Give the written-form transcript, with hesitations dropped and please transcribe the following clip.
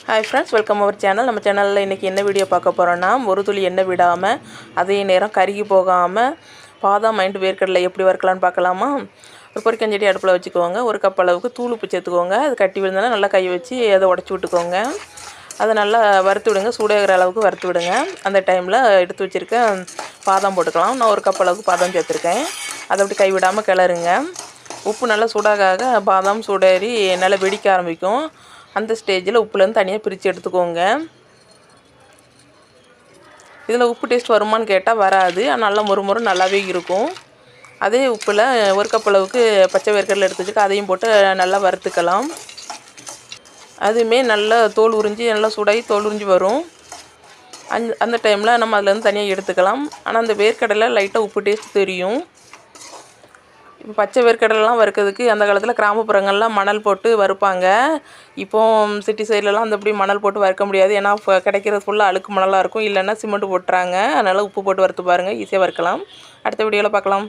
Hi friends, welcome our channel. நம்ம சேனலில் இன்றைக்கி என்ன வீடியோ பார்க்க போகிறோன்னா, ஒரு துளி எண்ணெய் விடாமல் அதே நேரம் கருகி போகாமல் பாதாம் மைண்ட் வேர்க்கடலை எப்படி வறுக்கலான்னு பார்க்கலாமா. ஒரு பொரிக்கஞ்சட்டி அடுப்பில் வச்சுக்கோங்க. ஒரு கப் அளவுக்கு தூள் உப்பு சேர்த்துக்கோங்க. அது கட்டி விழுந்தாலும் நல்லா கை வச்சு அதை உடச்சி விட்டுக்கோங்க. அதை நல்லா வறுத்து விடுங்க. சூடாகிற அளவுக்கு வறுத்து விடுங்க. அந்த டைமில் எடுத்து வச்சுருக்க பாதாம் போட்டுக்கலாம். நான் ஒரு கப் அளவுக்கு பாதாம் சேர்த்துருக்கேன். அதை அப்படி கை விடாமல் கிளறுங்க. உப்பு நல்லா சூடாக பாதாம் சூடேறி நல்லா வெடிக்க ஆரம்பிக்கும். அந்த ஸ்டேஜில் உப்புலேருந்து தனியாக பிரித்து எடுத்துக்கோங்க. இதில் உப்பு டேஸ்ட் வருமானு கேட்டால் வராது. நல்லா மொறு நல்லாவே இருக்கும். அதே உப்பில் ஒரு கப் அளவுக்கு பச்சை வேர்க்கடலை எடுத்து வச்சுக்க அதையும் போட்டு நல்லா வறுத்துக்கலாம். அதுவுமே நல்லா தோல் உறிஞ்சி நல்லா சூடாகி தோல் உறிஞ்சி வரும். அந்த டைமில் நம்ம அதிலேருந்து தனியாக எடுத்துக்கலாம். ஆனால் அந்த வேர்க்கடலை லைட்டாக உப்பு டேஸ்ட் தெரியும். இப்போ பச்சை வேர்க்கடலைலாம் வறுக்கிறதுக்கு அந்த காலத்தில் கிராமப்புறங்கள்லாம் மணல் போட்டு வறுப்பாங்க. இப்போது சிட்டி சைட்லலாம் அந்த அப்படி மணல் போட்டு வறுக்க முடியாது. ஏன்னா கிடைக்கிறது ஃபுல்லாக அழுக்கு மணலாக இருக்கும். இல்லைன்னா சிமெண்ட் போட்டுறாங்க. அதனால் உப்பு போட்டு வறுத்து பாருங்கள், ஈஸியாக வறுக்கலாம். அடுத்த வீடியோவில் பார்க்கலாம்.